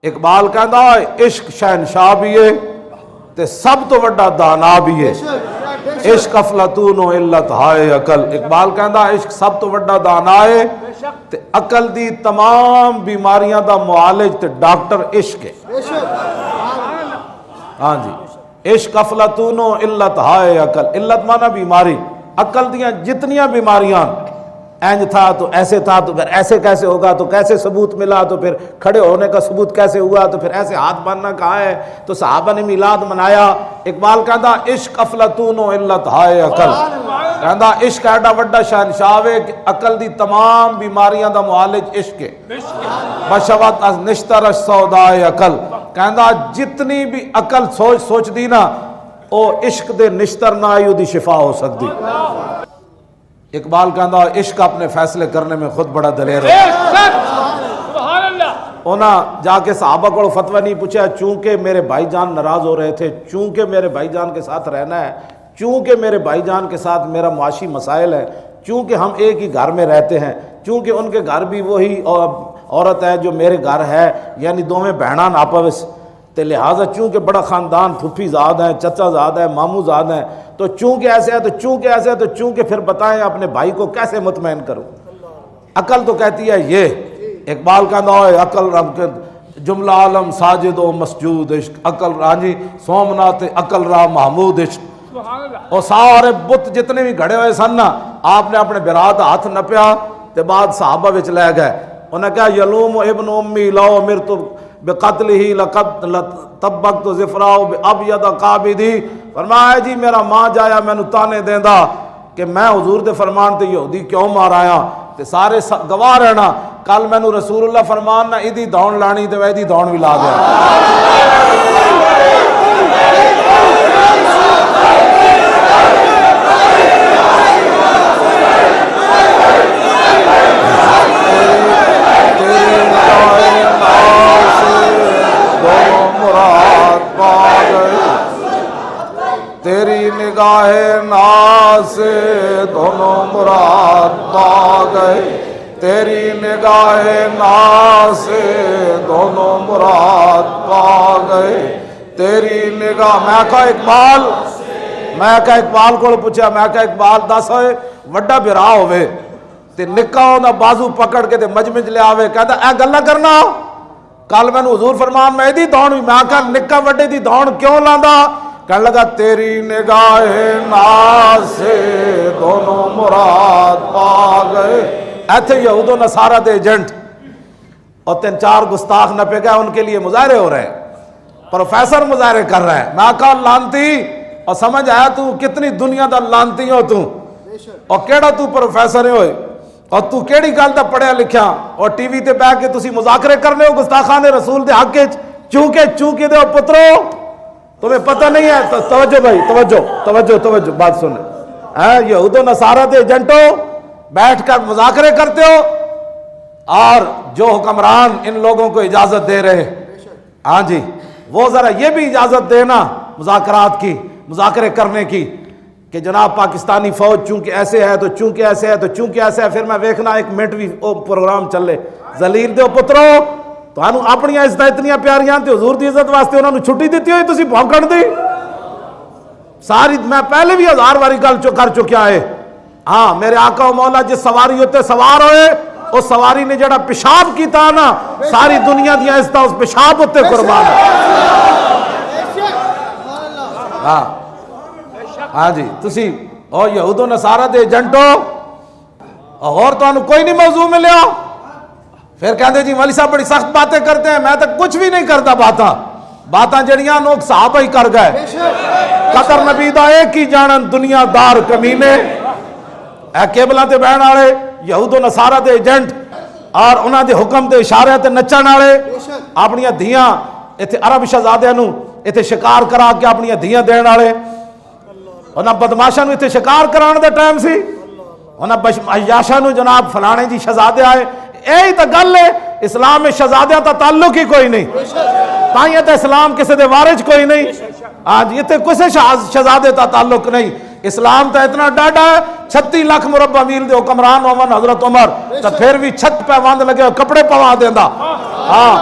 اقبال کہندا عشق شہنشاہ بھی ہے تے سب تو وڈا دانا بھی ہے، عشق افلاطون و علت ہائے عقل۔ اقبال کہندا عشق سب تو وڈا دانا ہے تے عقل دی تمام بیماریاں دا معالج تے ڈاکٹر عشق ہے۔ ہاں جی، عشق افلاطون و علت ہائے عقل، علت مانا بیماری، عقل دیاں جتنیاں بیماریاں اینج تھا تو ایسے تھا تو پھر ایسے کیسے ہوگا تو کیسے ثبوت ملا تو پھر کھڑے ہونے کا ثبوت کیسے ہوا تو پھر ایسے ہاتھ باندھنا کہاں ہے تو صحابہ نے میلاد منایا۔ اقبال کہندا عشق افلاطون و علت ہائے عقل، کہندا عشق ایڈا وڈا شہنشاہ ہے کہ عقل دی تمام بیماریاں دا معالج عشق ہے۔ بشوت از نشترش سودائے عقل، کہندا جتنی بھی عقل سوچ دی نا او عشق دے نشتر نہ آئی دی شفا ہو سکتی۔ اقبال کہندا عشق اپنے فیصلے کرنے میں خود بڑا دلیر ہے۔ انہاں جا کے صحابہ کو فتویٰ نہیں پوچھا، چونکہ میرے بھائی جان ناراض ہو رہے تھے، چونکہ میرے بھائی جان کے ساتھ رہنا ہے، چونکہ میرے بھائی جان کے ساتھ میرا معاشی مسائل ہے، چونکہ ہم ایک ہی گھر میں رہتے ہیں، چونکہ ان کے گھر بھی وہی عورت ہے جو میرے گھر ہے، یعنی دوویں بہنان آپس تے لہٰذا چونکہ بڑا خاندان پھپھی زاد ہیں، چچا زاد ہیں، ماموں زاد ہیں، تو چونکہ ایسے ہے تو چونکہ ایسے ہے تو چونکہ پھر بتائیں اپنے بھائی کو کیسے مطمئن کروں۔ عقل تو کہتی ہے یہ۔ اقبال کہندا ہے عقل رب کے جملہ عالم ساجد و مسجود عشق، عقل رانجی سومنات عقل را محمود عشق۔ اور سارے بت جتنے بھی گھڑے ہوئے سن نا آپ نے اپنے برات ہاتھ نپیا تے بعد صحابہ وچ لے گئے، انہیں کہا یلوم ابن امی لو مرت بقتلہ لقد طبقت ظفراء بابید قابدی، فرمایا جی میرا ماں جایا مینوں تانے دیندا کہ میں حضور دے فرمان تے یہودی کیوں مار آیا تے سارے گواہ رہنا کل مینوں رسول اللہ فرمان نہ ایدی دھون لانی تے ایدی دھون بھی لا دیا۔ تیری نگاہ ناز سے دونوں مراد پا گئے، تیری نگاہ ناز سے دونوں مراد پا گئے، تیری نگاہ میں کہا اقبال کو پوچھا، میں کہا اقبال دس ہوئے وڈا برا ہوئے تے نکا ہونا بازو پکڑ کے تے مجمج لے آوے، کہتا اے گلہ کرنا کل میں نے حضور فرمان میں دی دھون بھی، میں کہا نکا وڈے دی دھون کیوں لاندا، کہنے لگا تیری نگاہ ناز سے دونوں مراد پا گئے۔ ایتھے یہود و نصارہ دے ایجنٹ اور 3-4 گستاخ نپے گئے، ان کے لیے مظاہرے ہو رہے ہیں، پروفیسر مظاہرے کر رہے ہیں۔ میں کہا لانتی، اور سمجھ آیا تو کتنی دنیا دا لانتی ہو تو، اور کیڑا تو پروفیسر ہوئے اور تو کیڑی گل دا پڑھیا لکھیا اور ٹی وی تے بیٹھ کے تسی مذاکرے کرنے ہو گستاخان رسول دے حق وچ، چونکہ دے پترو تمہیں پتہ نہیں ہے۔ توجہ بھائی، توجہ بات سنیں، یہود و نصارہ دے ایجنٹوں بیٹھ کر مذاکرے کرتے ہو اور جو حکمران ان لوگوں کو اجازت دے رہے، ہاں جی وہ ذرا یہ بھی اجازت دینا مذاکرات کی، مذاکرے کرنے کی کہ جناب پاکستانی فوج چونکہ ایسے ہے تو چونکہ ایسے ہے تو چونکہ ایسے ہے، پھر میں ویکھنا 1 منٹ بھی پروگرام چلے۔ ذلیل دے پترو تو اپنی عزت اتنی پیاریاں تے حضور دی عزت واسطے انہوں نے چھٹی دیتی ہوئی تسی بھونکڑ دی ساری، میں پہلے بھی 1000 باری گل کر چکیا ہے۔ ہاں میرے آقا و مولا جس سواری ہوتے سوار ہوئے اس سواری نے جڑا پیشاب کیتا نا ساری دنیا دیا عزت اس پیشاب ہوتے قربان ہے۔ ہاں جی تسی او یہود و نصارہ دے ایجنٹو اور تو انہوں کوئی نہیں موضوع میں لیا، پھر کہتے جی مولی صاحب بڑی سخت باتیں کرتے ہیں، میں تو کچھ بھی نہیں کرتا، باتاں جڑیاں لوگ صحابہ ہی کر گئے۔ قطر نبی دا ایک ہی جانن دنیا دار کمینے، اے کیبلاں تے بہن والے یہود و نصارہ دے ایجنٹ اور انہاں دے حکم تے اشارے تے نچن والے، اپنیاں دھیاں ایتھے عرب شہزادیاں نوں ایتھے شکار کرا کے اپنیاں دھیاں دین والے، انہاں بدماشاں نوں ایتھے شکار کران دا ٹائم سی، انہاں عیاشاں نوں جناب فلانے جی شہزادے آئے، یہی تو گل ہے۔ اسلام میں شہزادیاں تا تعلق ہی کوئی نہیں، تائیں تے اسلام کسی دے وارث کوئی نہیں، آج یہ تے کسے شہزادے تا تعلق نہیں۔ اسلام تا اتنا ڈاڈا ہے 36 لاکھ مربع میل دے حکمران ہوون حضرت عمر تو پھر بھی چھت پہ وند لگے کپڑے پوا دیندا، ہاں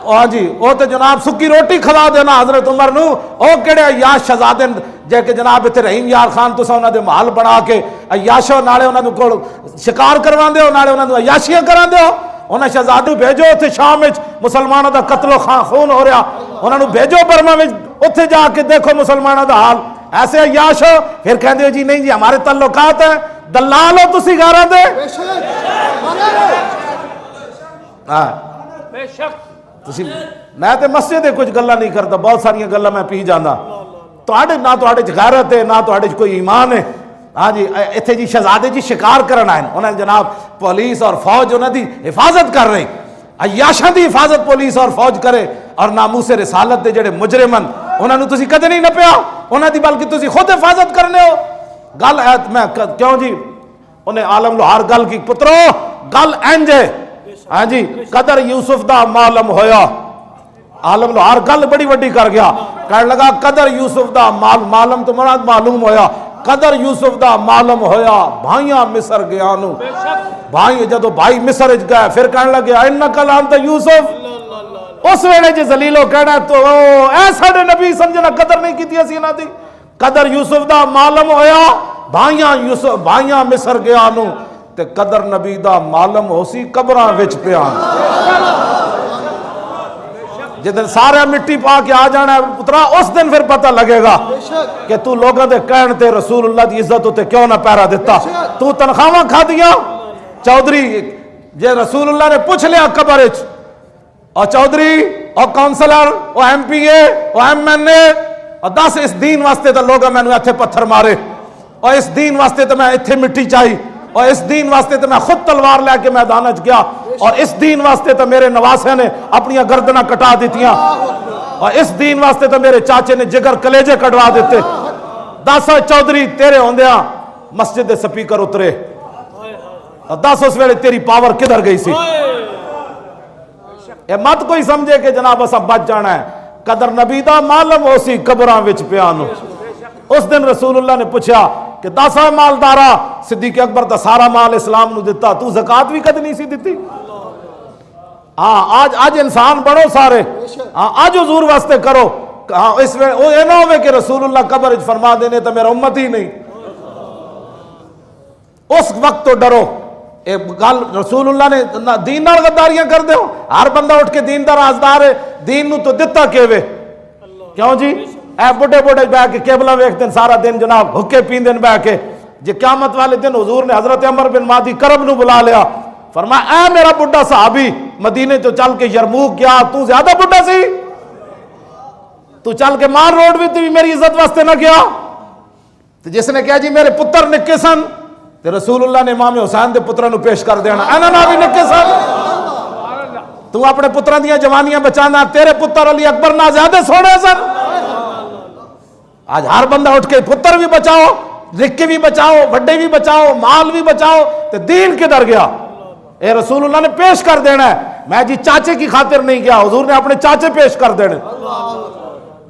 ہاں جی وہ تو جناب سکی روٹی کھلا دینا حضرت عمر نو او کہڑے عیاش شہزادے جے کہ جناب اتنے رحیم یار خان تسا انہاں دے محل بنا کے عیاشو نالے انہاں دے کول شکار کروا دیو نالے انہاں دے عیاشیاں کرا دیو انہاں شہزادے بھیجو اتنے شام وچ مسلمانوں دا قتل و خون ہو رہا انہاں نو بھیجو برما وچ اتنے جا کے دیکھو مسلمانوں دا حال ایسے عیاش ہو پھر کہندے ہو جی نہیں جی ہمارے تعلقات ہیں دلال ہو تسی گھراں دے بے شک تسی میں تے مسجد دے کچھ گلاں نہیں کرتا بہت ساری گلاں میں پی جانا تواڈے نہ تواڈے چ غیرت ہے نہ تواڈے چ کوئی ایمان ہے ہاں جی ایتھے جی شہزادے جی شکار کرن آئے انہاں جناب پولیس اور فوج انہاں دی حفاظت کر رہی عیاشاں دی حفاظت پولیس اور فوج کرے اور ناموس رسالت دے جڑے مجرمن انہاں نو تسی کدے نہیں نپیا انہاں دی بلکہ تسی خود حفاظت کرنے ہو گل میں کیوں جی انہیں عالم لوہار گل کی پترو گل انج ہے ہاں جی قدر یوسف دا معلوم ہویا عالم لوہار گل بڑی وڈی کر گیا کہنے لگا قدر یوسف دا معلوم تو مراد معلوم ہویا قدر یوسف دا معلوم ہویا بھائیاں مصر گیا نو بھائی جدو بھائی مصر اچ گئے پھر کہنے لگے انکا لانت یوسف اس ویلے جی زلیلو کہنا تو اے ساڑے نبی سمجھنا قدر نہیں کی تھی اسی نہ دی قدر یوسف دا معلوم ہویا بھائیاں مصر گیا نو تے قدر نبی دا معلوم ہو سی قبراں وچ پیان جدن سارے مٹی پا کے آ جانا ہے پترا اس دن پھر پتہ لگے گا کہ تو لوگوں دے کہن تے رسول اللہ دی عزت تے کیوں نہ پیرا دیتا تو تنخواہ کھا دیا چودھری جے رسول اللہ نے پوچھ لیا قبر وچ اور چودھری اور کونسلر اور ایم پی اے اور ایم این اے اور 10 اس دین واسطے تو لوگ میں نے اتھے پتھر مارے اور اس دین واسطے تو میں اتھے مٹی چاہی اور اس دین واسطے تو میں خود تلوار لے کے میدان وچ گیا اور اس دین واسطے تو میرے نواسے نے اپنی گردناں کٹا دیتیاں اور اس دین واسطے تو میرے چاچے نے جگر کلیجے کٹوا دیتے 10 چودھری تیرے ہوندیاں مسجد دے سپیکر اترے اور 10 اس ویلے تیری پاور کدھر گئی سی اے مت کوئی سمجھے کہ جناب اسا بچ جانا ہے قدر نبی دا معلوم ہو سی قبراں وچ پیانو اس دن رسول اللہ نے پوچھا کہ 10 مالدارا صدیق اکبر تا سارا مال اسلام نو دیتا تو زکات بھی کدی نہیں سی دیتی ہاں آج انسان بڑھو سارے ہاں آج حضور واسطے کرو ہاں اس میں وہ یہ نہ ہوئے کہ رسول اللہ قبر وچ فرما دینے تو میرا امت ہی نہیں اس وقت تو ڈرو گل رسول اللہ نے دین نال غداریاں کر دے ہو ہر بندہ اٹھ کے دین دا رازدار ہے دین نو تو دتا کیوے کیوں جی اے بڑے بڑے بہ کے کیبلا ویکھتے ہیں سارا دن جناب حکے پیندے بہ کے جی قیامت والے دن حضور نے حضرت عمر بن مادی کرب نو بلا لیا فرمایا اے میرا بڑا صحابی مدینے تو چل کے یرموک گیا تو زیادہ بڑا سی تو چل کے مار روڈ بھی میری عزت واسطے نہ گیا تو جس نے کہا جی میرے پتر نکے سن تو رسول اللہ نے امام حسین دے پتروں پیش کر دینا اینا نہ بھی نکے سن تو اپنے پتروں دیاں جوانیاں بچانا تیرے پتر علی اکبر نہ زیادہ سونے سن آج ہر بندہ اٹھ کے پتر بھی بچاؤ نکے بھی بچاؤ وڈے بھی بچاؤ مال بھی بچاؤ تو دین کدھر گیا اے رسول اللہ نے پیش کر دینا ہے میں جی چاچے کی خاطر نہیں گیا حضور نے اپنے چاچے پیش کر دینے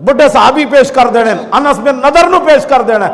بڑے صحابی پیش کر دینے انس بن نضر نو پیش کر دینا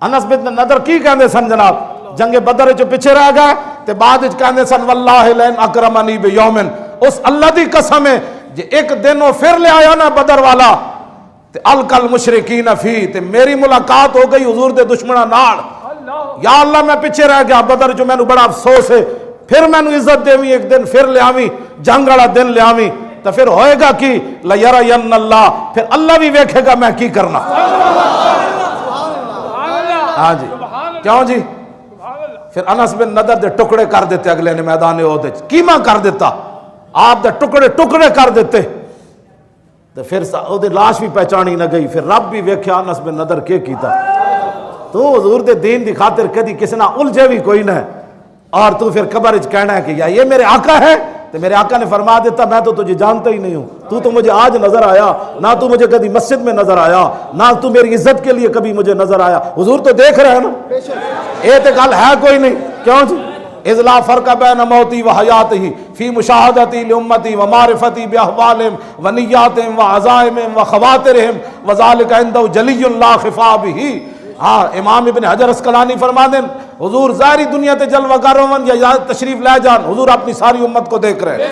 انس بن نضر کی کہندے سن جناب جنگ بدر جو پیچھے رہ گئے تے بعد وچ کہندے سن واللہ لئن اکرمنی بیومن اس اللہ دی قسم ہے جے ایک دن وہ پھر لے آیا نا بدر والا تے الکل مشرکین فی تے میری ملاقات ہو گئی حضور دے دشمناں نال یا اللہ میں پیچھے رہ گیا بدر جو مینوں بڑا افسوس ہے پھر مینوں عزت دیویں ایک دن پھر لے آویں جنگ والا دن لے آویں تو پھر ہوئے گا کی لیرین اللہ پھر اللہ بھی ویکھے گا میں کی کرنا ہاں جی کیوں جی پھر انس بن نضر دے ٹکڑے کر دیتے اگلے نے میدان احد وچ کیما کر دیتا آپ دے ٹکڑے ٹکڑے کر دیتے تو پھر او دی لاش بھی پہچانی نہ گئی پھر رب بھی ویکھیا انس بن نضر کے کیتا تو حضور دے دین دی خاطر کدی کسی نہ الجھے بھی کوئی نہ اور تو پھر قبر وچ کہنا ہے کہ یا یہ میرے آقا ہے تو میرے آقا نے فرما دیتا میں تو تجھے جانتا ہی نہیں ہوں تو مجھے آج نظر آیا نہ تو مجھے کبھی مسجد میں نظر آیا نہ تو میری عزت کے لیے کبھی مجھے نظر آیا حضور تو دیکھ رہے ہیں نا یہ تو گل ہے کوئی نہیں کیوں جی اذ لا فرق بین موتی و حیاتی فی مشاہدتی لامتی و معرفتی باحوالہم و نیاتہم و عزائمہم و خواترہم و ذالک عندہ جلی لا خفا بہ ہاں امام ابن حجر اسقلانی فرما دیں حضور ظاہری دنیا تے جلوہ گر ہون یا تشریف لے جان حضور اپنی ساری امت کو دیکھ رہے ہیں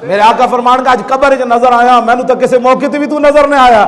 میرے آقا فرمان کا اج قبر وچ نظر آیا، مینوں تو کسے موقع تے بھی تو نظر نہیں آیا۔